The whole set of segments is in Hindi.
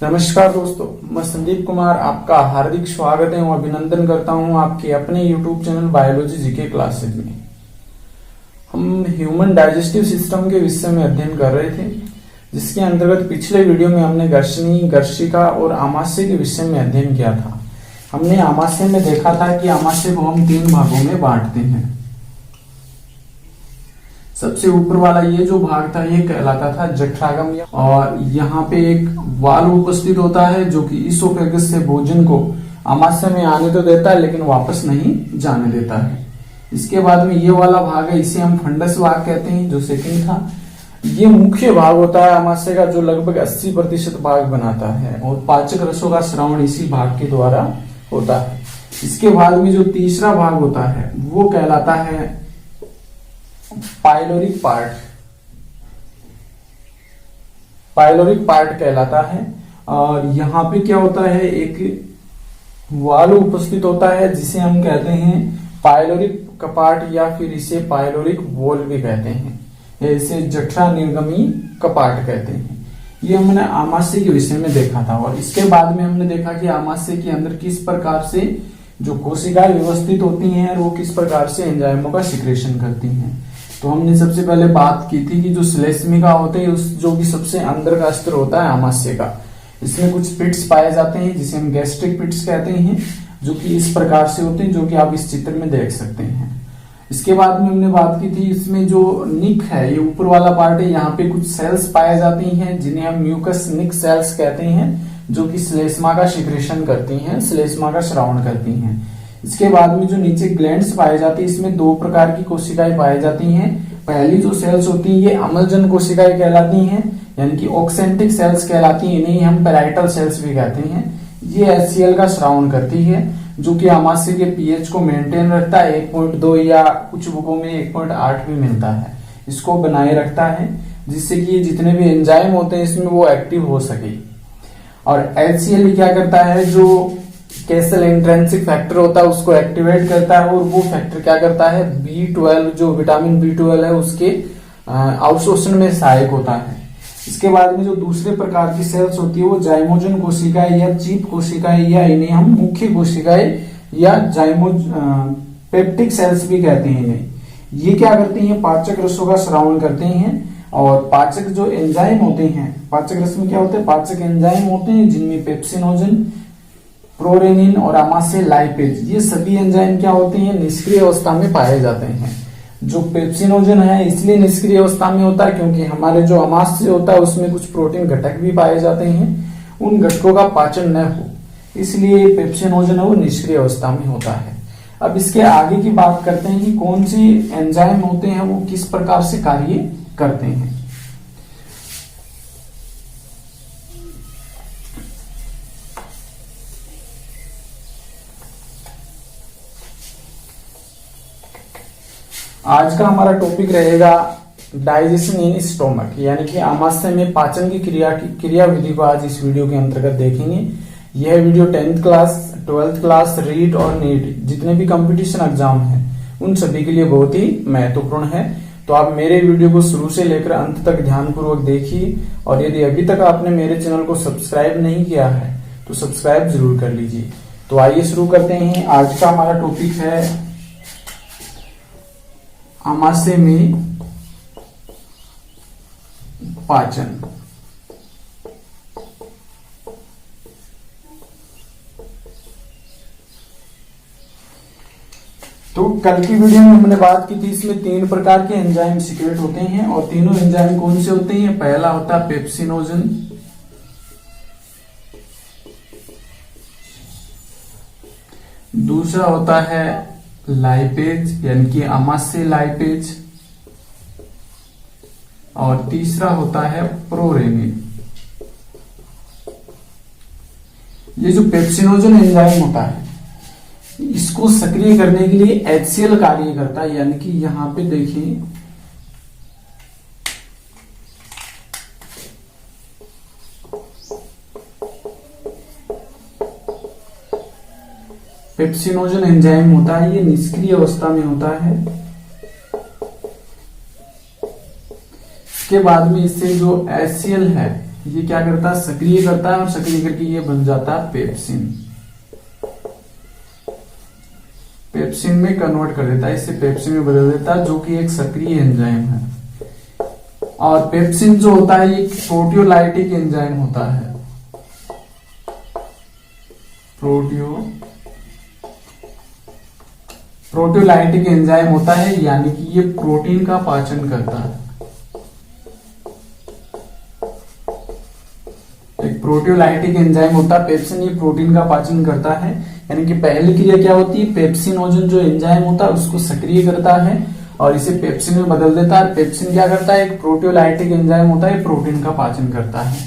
नमस्कार दोस्तों, मैं संदीप कुमार आपका हार्दिक स्वागत है और अभिनंदन करता हूं आपके अपने YouTube channel biology GK classes में। हम ह्यूमन डाइजेस्टिव सिस्टम के विषय में अध्ययन कर रहे थे, जिसके अंतर्गत पिछले वीडियो में हमने गर्शनी, गर्शिका और आमाशय के विषय में अध्ययन किया था। हमने आमाशय में देखा था कि आमाशय को हम 3 भागों में बांटते हैं। सबसे ऊपर वाला ये जो भाग था ये कहलाता था जठरागम, और यहाँ पे एक वाल्व उपस्थित होता है जो कि इसोफेगस से भोजन को आमाशय में आने तो देता है लेकिन वापस नहीं जाने देता है। इसके बाद में ये वाला भाग है, इसे हम फंडस भाग कहते हैं, जो सेकंड था। ये मुख्य भाग होता है आमाशय का, जो लगभग 80% भाग बनाता है, और पाचक रसों का श्रवण इसी भाग के द्वारा होता है। इसके बाद में जो तीसरा भाग होता है वो कहलाता है पाइलोरिक पार्ट। पाइलोरिक पार्ट कहलाता है, और यहाँ पे क्या होता है, एक वाल्व उपस्थित होता है जिसे हम कहते हैं पाइलोरिक कपाट, या फिर इसे पाइलोरिक वॉल्व भी कहते हैं, या इसे जठरा निर्गमी कपाट कहते हैं। ये हमने आमाशय के विषय में देखा था। और इसके बाद में हमने देखा कि आमाशय के अंदर किस प्रकार से जो कोशिकाएं व्यवस्थित होती हैं और वो किस प्रकार से एंजाइमों का सिक्रेशन करती हैं। तो हमने सबसे पहले बात की थी कि जो श्लेष्मिका होते हैं, उस जो कि सबसे अंदर का स्तर होता है आमाशय का, इसमें कुछ पिट्स पाए जाते हैं जिसे हम गैस्ट्रिक पिट्स कहते हैं, जो कि इस प्रकार से होते हैं, जो कि आप इस चित्र में देख सकते हैं। इसके बाद में हमने बात की थी, इसमें जो निक है, ये ऊपर वाला पार्ट है, यहाँ पे कुछ सेल्स पाए जाती हैं जिन्हें हम म्यूकस निक सेल्स कहते हैं, जो कि श्लेष्मा का सिक्रेशन करती हैं, श्लेष्मा का स्रावन करती हैं। इसके बाद में जो नीचे ग्लैंड्स पाए जाती है, इसमें 2 प्रकार की कोशिकाएं पाई जाती हैं। पहली जो सेल्स होती है ये अम्लजन कोशिकाएं कहलाती हैं, यानी कि ऑक्सेंटिक सेल्स कहलाती हैं, इन्हें हम पैराइटल सेल्स भी कहते हैं। ये HCl का स्रावन करती है, जो कि आमाशय के पीएच को मेंटेन रखता है। 1.2 या कुछ बुकों में 1.8 भी मिलता है, इसको बनाए रखता है, जिससे कि जितने भी एंजाइम होते हैं इसमें वो एक्टिव हो सके। और HCl क्या करता है, जो कैसल इंट्रिंसिक फैक्टर होता है उसको एक्टिवेट करता है, और वो फैक्टर क्या करता है, B12 जो विटामिन B12 है उसके अवशोषण में सहायक होता है। इसके बाद में जो दूसरे प्रकार की सेल्स होती है वो जाइमोजन कोशिकाएं या चीप कोशिकाएं, या इन्हें हम मुख्य कोशिकाएं या पेप्टिक सेल्स भी कहते हैं इन्हें। ये क्या करती हैं, पाचक रसों का स्रावन करते हैं, और पाचक जो एंजाइम होते हैं, पाचक रस में क्या होते हैं, पाचक एंजाइम होते हैं जिनमें पेप्सिनोजन, प्रोरेनिन और आमाशय लाइपेज, ये सभी एंजाइम क्या होते हैं, निष्क्रिय अवस्था में पाए जाते हैं। जो पेप्सिनोजन है इसलिए निष्क्रिय अवस्था में होता है क्योंकि हमारे जो आमाशय होता है उसमें कुछ प्रोटीन घटक भी पाए जाते हैं, उन घटकों का पाचन न हो, इसलिए पेप्सिनोजन है वो निष्क्रिय अवस्था में होता है। अब इसके आगे की बात करते हैं कि कौन से एंजाइम होते हैं वो किस प्रकार से कार्य करते हैं। आज का हमारा टॉपिक रहेगा डाइजेशन इन स्टोमक, यानी कि आमाशय में पाचन की क्रिया विधि को आज इस वीडियो के अंतर्गत देखेंगे। यह video 10th class, 12th class, REET और नीट जितने भी कंपटीशन एग्जाम हैं उन सभी के लिए बहुत ही महत्वपूर्ण है। तो आप मेरे वीडियो को शुरू से लेकर अंत तक ध्यानपूर्वक देखिए, और यदि अभी तक आपने मेरे चैनल को सब्सक्राइब नहीं किया है तो सब्सक्राइब जरूर कर लीजिए। तो आइए शुरू करते हैं। आज का हमारा टॉपिक है आमाशय में पाचन। तो कल की वीडियो में हमने बात की थी, इसमें 3 प्रकार के एंजाइम सीक्रेट होते हैं, और तीनों एंजाइम कौन से होते हैं, पहला होता है पेप्सिनोजन, दूसरा होता है लाइपेज यानी कि आमाशय लाइपेज, और तीसरा होता है प्रोरेनिन। ये जो पेप्सिनोजन एंजाइम होता है इसको सक्रिय करने के लिए HCl कार्य करता है, यानी कि यहां पे देखिए पेप्सिनोजन एंजाइम होता है, ये निष्क्रिय अवस्था में होता है। इसके बाद में इससे जो HCl है ये क्या करता है, सक्रिय करता है, और सक्रिय करके ये बन जाता है पेप्सिन। पेप्सिन में कन्वर्ट कर देता है, इसे पेप्सिन में बदल देता है, जो कि एक सक्रिय एंजाइम है। और पेप्सिन जो होता है ये प्रोटियोलाइटिक एंजाइम होता है। प्रोटियोलाइटिक एंजाइम होता है, यानी कि ये प्रोटीन का पाचन करता है। एक प्रोटियोलाइटिक एंजाइम होता है पेप्सिन, ये प्रोटीन का पाचन करता है। यानी कि पहली क्रिया क्या होती है, पेप्सिनोजन जो एंजाइम होता है उसको सक्रिय करता है और इसे पेप्सिन में बदल देता है। पेप्सिन क्या करता है, एक प्रोटियोलाइटिक एंजाइम होता है, प्रोटीन का पाचन करता है।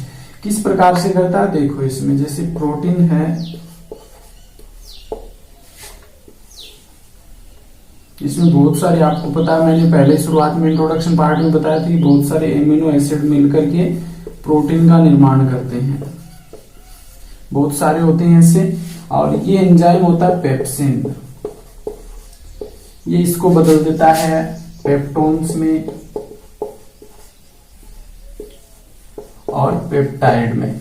किस प्रकार से करता है, देखो इसमें जैसे प्रोटीन है, इसमें बहुत सारे, आपको पता है मैंने पहले शुरुआत में इंट्रोडक्शन पार्ट में बताया था कि बहुत सारे एमिनो एसिड मिलकर के प्रोटीन का निर्माण करते हैं, बहुत सारे होते हैं ऐसे। और ये एंजाइम होता है पेप्सिन, ये इसको बदल देता है पेप्टोन्स में और पेप्टाइड में।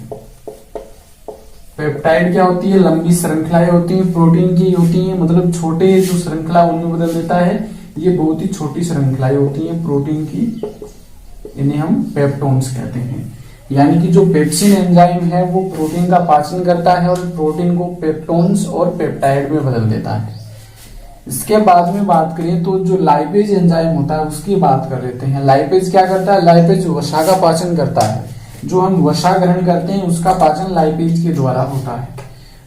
पेप्टाइड क्या होती है, लंबी श्रृंखलाएं होती हैं, प्रोटीन की होती हैं, मतलब छोटे जो श्रृंखला उनमें बदल देता है। ये बहुत ही छोटी श्रृंखलाएं होती हैं प्रोटीन की, इन्हें हम पेप्टोन्स कहते हैं। यानी कि जो पेप्सिन एंजाइम है वो प्रोटीन का पाचन करता है और प्रोटीन को पेप्टोन्स और पेप्टाइड में बदल देता है। इसके बाद में बात करें तो जो लाइपेज एंजाइम होता है उसकी बात कर लेते हैं। लाइपेज क्या करता है, लाइपेज वसा का पाचन करता है। जो हम वसा ग्रहण करते हैं उसका पाचन लाइपेज के द्वारा होता है।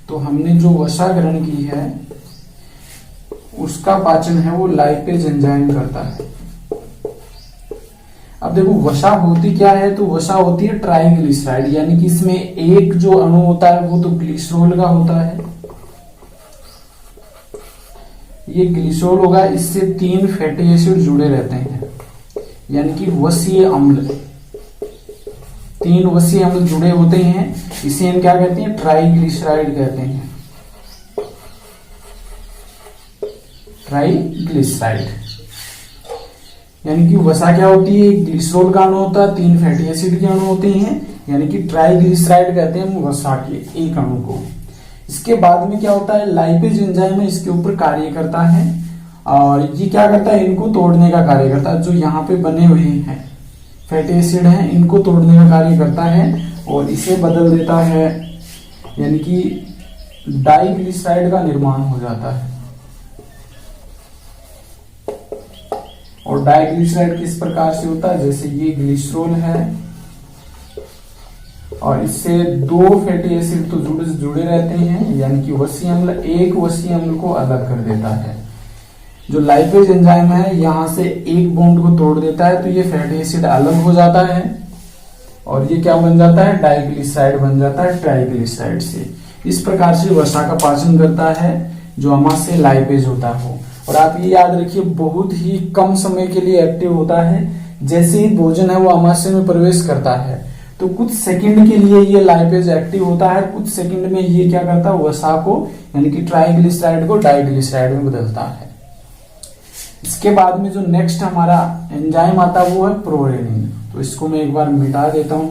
तो हमने जो वसा ग्रहण की है उसका पाचन है वो लाइपेज एंजाइम करता है। अब देखो वसा होती क्या है, तो वसा होती है ट्राइग्लिसराइड, यानी कि इसमें एक जो अणु होता है वो तो ग्लिसरॉल का होता है, ये ग्लिसरॉल होगा, इससे 3 फैटी एसिड जुड़े रहते हैं, यानी कि वसीय अम्ल, 3 वसीय अम्ल जुड़े होते हैं। इसे हम क्या कहते हैं, ट्राइग्लिसराइड कहते हैं, ट्राइग्लिसराइड। यानी कि वसा क्या होती है, ग्लिसरॉल का अणु होता है, 3 फैटी एसिड के अणु होते हैं, यानी कि ट्राइग्लिसराइड कहते हैं हम वसा के एक अणु को। इसके बाद में क्या होता है, लाइपेज एंजाइम है, इसके ऊपर कार्य करता है और ये क्या करता है, इनको तोड़ने का कार्य करता है। जो यहाँ पे बने हुए हैं फैटी एसिड हैं इनको तोड़ने का कार्य करता है और इसे बदल देता है, यानी कि डाइग्लिसराइड का निर्माण हो जाता है। और डाइग्लिसराइड किस प्रकार से होता है, जैसे ये ग्लिसरॉल है और इससे 2 फैटी एसिड तो जुड़े रहते हैं, यानी कि वसीय अम्ल एक वसीय अम्ल को अलग कर देता है। जो लाइपेज एंजाइम है यहां से एक बॉन्ड को तोड़ देता है तो ये फैटी एसिड अलग हो जाता है और ये क्या बन जाता है, डाइग्लिसराइड बन जाता है ट्राइग्लिसराइड से। इस प्रकार से वसा का पाचन करता है जो अमाशय लाइपेज होता हो। और आप ये याद रखिए बहुत ही कम समय के लिए एक्टिव होता है, जैसे ही भोजन है वो अमाशय में प्रवेश करता है तो कुछ सेकंड के लिए ये लाइपेज एक्टिव होता है, कुछ सेकंड में ये क्या करता है, वसा को यानी कि ट्राइग्लिसराइड को डाइग्लिसराइड में बदलता है। इसके बाद में जो नेक्स्ट हमारा एंजाइम आता है वो है प्रोरेनिन। तो इसको मैं एक बार मिटा देता हूं।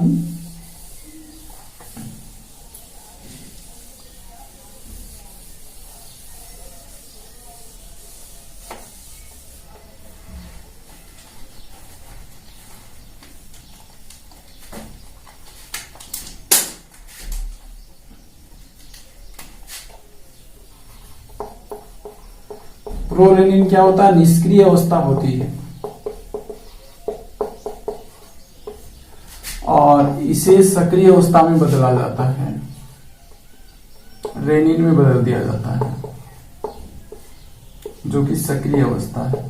प्रोरेनिन क्या होता है, निष्क्रिय अवस्था होती है और इसे सक्रिय अवस्था में बदला जाता है, रेनिन में बदल दिया जाता है जो कि सक्रिय अवस्था है।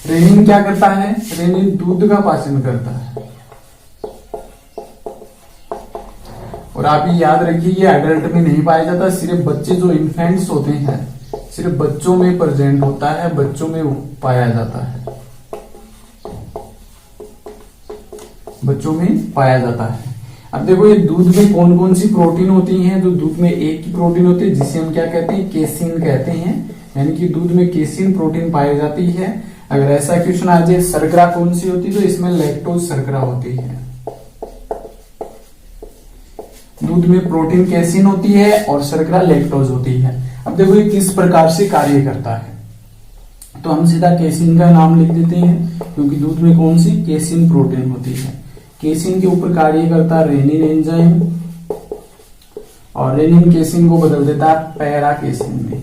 रेनिन क्या करता है, रेनिन दूध का पाचन करता है। और आप ये याद रखिए ये एडल्ट में नहीं पाया जाता, सिर्फ बच्चे जो इन्फेंट्स होते हैं सिर्फ बच्चों में प्रेजेंट होता है, बच्चों में पाया जाता है, बच्चों में पाया जाता है। अब देखो ये दूध में कौन कौन सी प्रोटीन होती हैं, तो दूध में एक ही प्रोटीन होती है जिसे हम क्या कहते हैं, केसिन कहते हैं, यानी कि दूध में केसिन प्रोटीन पाई जाती है। अगर ऐसा क्वेश्चन आ जाए शर्करा कौन सी होती है, तो इसमें लैक्टोज शर्करा होती है। दूध में प्रोटीन कैसीन होती है और शर्करा लैक्टोज होती है। अब देखो ये किस प्रकार से कार्य करता है, तो हम सीधा केसिन का नाम लिख देते हैं, क्योंकि दूध में कौन सी केसिन प्रोटीन होती है। केसिन के ऊपर कार्य करता है रेनिन एंजाइम, और रेनिन केसिन को बदल देता है पैरा केसिन में,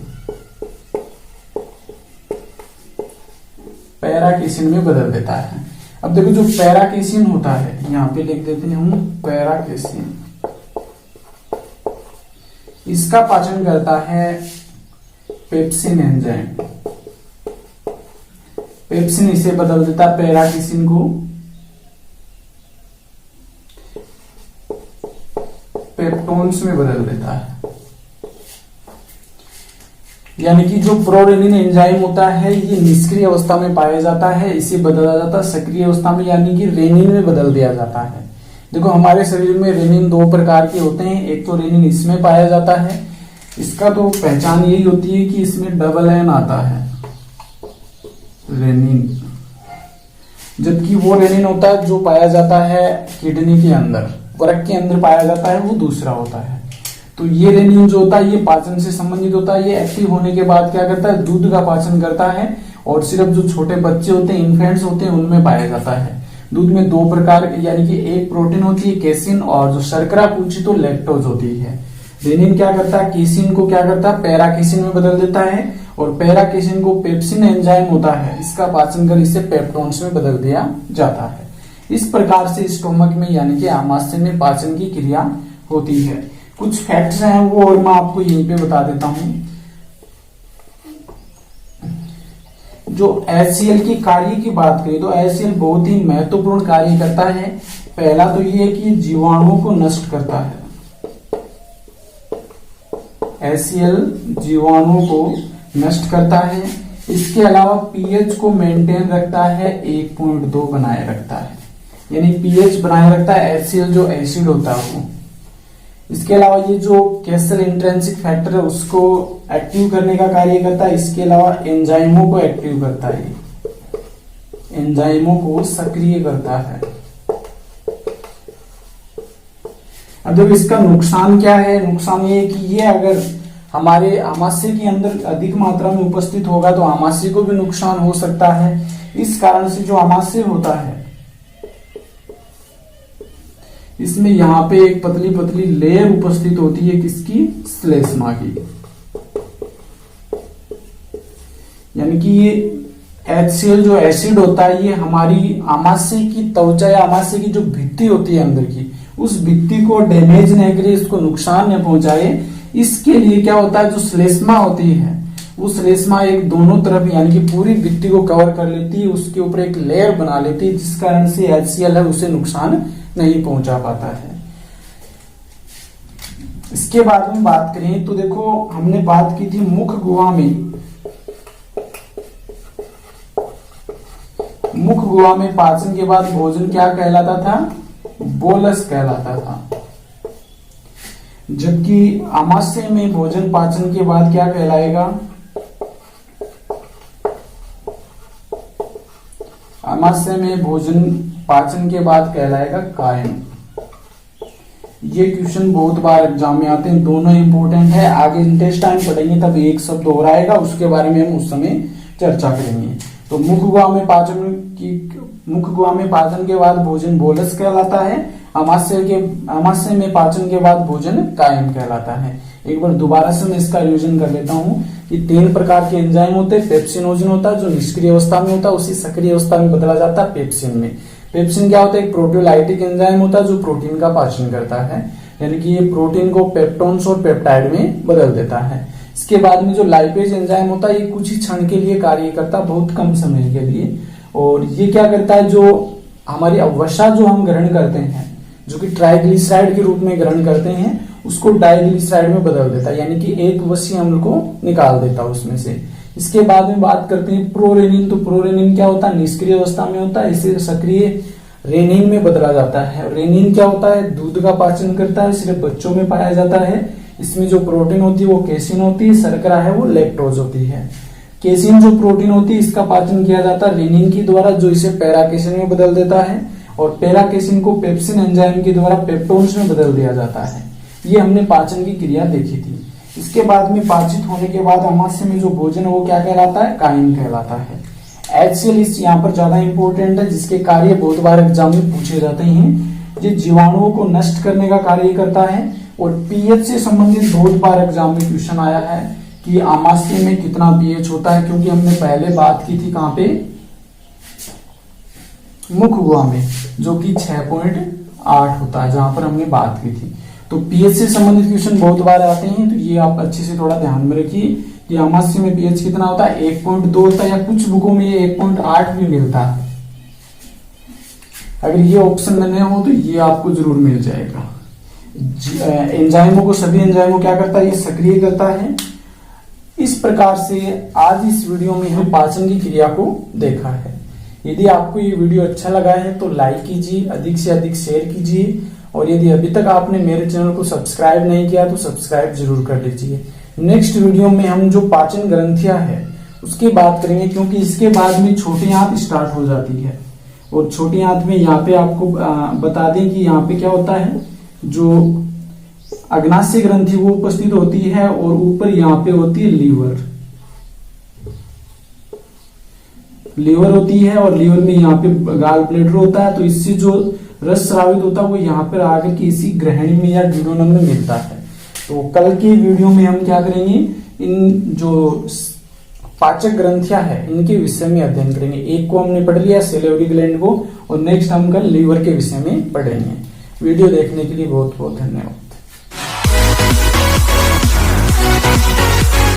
पैरा केसिन में बदल देता है। अब देखो जो पैरा केसिन होता है, यहां पे लिख देते हैं हम पैरा केसिन, इसका पाचन करता है पेप्सिन एंजाइम। पेप्सिन इसे बदल देता है पैरा केसिन को पेप्टोन्स में बदल देता है। यानी कि जो प्रोरेनिन एंजाइम होता है ये निष्क्रिय अवस्था में पाया जाता है, इसे बदला जाता है सक्रिय अवस्था में, यानी कि रेनिन में बदल दिया जाता है। देखो हमारे शरीर में रेनिन दो प्रकार के होते हैं, एक तो रेनिन इसमें पाया जाता है, इसका तो पहचान यही होती है कि इसमें डबल एन आता है रेनिन, जबकि वो रेनिन होता है जो पाया जाता है किडनी के अंदर, वृक्क के अंदर पाया जाता है, वो दूसरा होता है। तो ये रेनिन जो होता है ये पाचन से संबंधित होता है, ये एक्टिव होने के बाद क्या करता है दूध का पाचन करता है, और सिर्फ जो छोटे बच्चे होते हैं इन्फेंट्स होते हैं उनमें पाया जाता है। दूध में दो प्रकार यानी कि एक प्रोटीन होती है केसिन, और जो शर्करा पूछी तो लैक्टोज होती है। रेनिन क्या करता है केसिन को क्या करता है पैरा केसिन में बदल देता है, और पैरा केसिन को पेप्सिन एंजाइम होता है, इसका पाचन कर इसे पेप्टोन्स में बदल दिया जाता है। इस प्रकार से स्टोमक में यानी कि आमाशय में पाचन की क्रिया होती है। कुछ फैक्ट्स हैं वो और मैं आपको यहीं पे बता देता हूं। जो HCl की कार्य की बात करें तो HCl बहुत ही महत्वपूर्ण कार्य करता है। पहला तो ये कि जीवाणुओं को नष्ट करता है, HCl जीवाणुओं को नष्ट करता है। इसके अलावा पीएच को मेंटेन रखता है, 1.2 बनाए रखता है, यानी पीएच बनाए रखता है HCl जो एसिड होता है वो। इसके अलावा ये जो कैसल इंट्रिंसिक फैक्टर है उसको एक्टिव करने का कार्य करता है। इसके अलावा एंजाइमों को एक्टिव करता है, एंजाइमों को सक्रिय करता है। अब देखो इसका नुकसान क्या है, नुकसान ये है कि ये अगर हमारे आमाशय के अंदर अधिक मात्रा में उपस्थित होगा तो आमाशय को भी नुकसान हो सकता है। इस कारण से जो आमाशय होता है इसमें यहाँ पे एक पतली पतली लेयर उपस्थित होती है, किसकी श्लेष्मा की, यानी कि ये HCl जो एसिड होता है ये हमारी आमाशय की त्वचा या आमाशय की जो भित्ति होती है अंदर की, उस भित्ति को डैमेज न करे, इसको नुकसान न पहुंचाए, इसके लिए क्या होता है जो श्लेष्मा होती है वो श्लेष्मा एक दोनों तरफ यानी कि पूरी भित्ति को कवर कर लेती है, उसके ऊपर एक लेयर बना लेती है, जिस कारण से HCl है उसे नुकसान नहीं पहुंचा पाता है। इसके बाद में बात करें तो देखो हमने बात की थी मुख गुहा में, मुख गुहा में पाचन के बाद भोजन क्या कहलाता था, बोलस कहलाता था, जबकि आमाशय में भोजन पाचन के बाद क्या कहलाएगा, आमाशय में भोजन पाचन के बाद कहलाएगा कायम। ये क्वेश्चन बहुत बार एग्जाम में आते हैं, दोनों इंपोर्टेंट है। आगे इंटेस्टाइन पढ़ेंगे तब एक शब्द और आएगा, उसके बारे में हम उस समय चर्चा करेंगे। तो मुख गुहा में पाचन के बाद भोजन बोलस कहलाता है, आमाशय में पाचन के बाद भोजन कायम कहलाता है। एक बार दोबारा से मैं इसका रिवीजन कर लेता हूं कि 3 प्रकार के एंजाइम होते हैं। पेप्सिनोजन होता है जो निष्क्रिय अवस्था में होता है, उसी सक्रिय अवस्था में बदला जाता है पेप्सिन में। पेप्सिन क्या होता है, एक प्रोटीओलाइटिक एंजाइम होता है जो प्रोटीन का पाचन करता है, यानी कि ये प्रोटीन को पेप्टोन्स और पेप्टाइड में बदल देता है। इसके बाद में जो लाइपेज एंजाइम होता है ये कुछ ही क्षण के लिए कार्य करता है, बहुत कम समय के लिए, और ये क्या करता है जो हमारी वसा जो हम ग्रहण करते हैं, जो कि ट्राइग्लिसराइड के रूप में ग्रहण करते हैं, उसको डाइग्लिसराइड में बदल देता है, यानी कि एक वसीय अम्ल को निकाल देता है उसमें से। इसके बाद में बात करते हैं प्रोरेनिन। तो प्रोरेनिन क्या होता है, निष्क्रिय अवस्था में होता है, इसे सक्रिय रेनिन में बदला जाता है। रेनिन क्या होता है, दूध का पाचन करता है, सिर्फ बच्चों में पाया जाता है। इसमें जो प्रोटीन होती है वो केसिन होती है, शर्करा है वो लैक्टोज होती है। केसिन जो प्रोटीन होती है इसका पाचन किया जाता है रेनिन के द्वारा, जो इसे पैराकेसिन में बदल देता है, और पैराकेसिन को पेप्सिन एंजाइम के द्वारा पेप्टोन्स में बदल दिया जाता है। ये हमने पाचन की क्रिया देखी थी। इसके बाद में पाचित होने के बाद अमाशय में जो भोजन है वो क्या कहलाता है? कायम कहलाता है। HCl इस यहाँ पर ज्यादा इंपॉर्टेंट है, जिसके कार्य बहुत बार एग्जाम में पूछे जाते हैं। ये जीवाणुओं को नष्ट करने का कार्य करता है, और पीएच से संबंधित बहुत बार एग्जाम में क्वेश्चन आया है कि आमाशय में कितना पीएच होता है, क्योंकि हमने पहले बात की थी कहां पे? मुख गुहा में, जो कि 6.8 होता है, जहां पर हमने बात की थी। तो पीएच से संबंधित क्वेश्चन बहुत बार आते हैं, तो ये आप अच्छे से थोड़ा ध्यान में रखिए कि आमाशय में पीएच कितना होता है? 1.2 होता है, या कुछ बुकों में 1.8 भी मिलता है। अगर ये ऑप्शन में नहीं हो तो ये आपको जरूर मिल जाएगा। एंजाइमों को, सभी एंजाइमों क्या करता है? ये सक्रिय करता है। इस प्रकार से आज इस वीडियो में हम पाचन की क्रिया को देखा है। यदि आपको ये वीडियो अच्छा लगा है तो लाइक कीजिए, अधिक से अधिक शेयर कीजिए, और यदि अभी तक आपने मेरे चैनल को सब्सक्राइब नहीं किया तो सब्सक्राइब जरूर कर लीजिए। नेक्स्ट वीडियो में हम जो पाचन ग्रंथियां है उसकी बात करेंगे, क्योंकि इसके बाद में छोटी आंत स्टार्ट हो जाती है। और छोटी आंत में यहाँ पे आपको बता दें कि यहाँ पे क्या होता है, जो अग्नाशय ग्रंथि वो उपस्थित होती है, और ऊपर यहाँ पे होती है लीवर होती है, और लीवर में यहाँ पे गाल ब्लैडर होता है। तो इससे जो रस स्रावित होता है वो यहाँ पर आकर के इसी ग्रहणी में या ड्यूडेनम में मिलता है। तो कल के वीडियो में हम क्या करेंगे, इन जो पाचक ग्रंथियां हैं इनके विषय में अध्ययन करेंगे। एक को हमने पढ़ लिया सेलेवरी ग्लैंड को, और नेक्स्ट हम कल लीवर के विषय में पढ़ेंगे। वीडियो देखने के लिए बहुत बहुत धन्यवाद।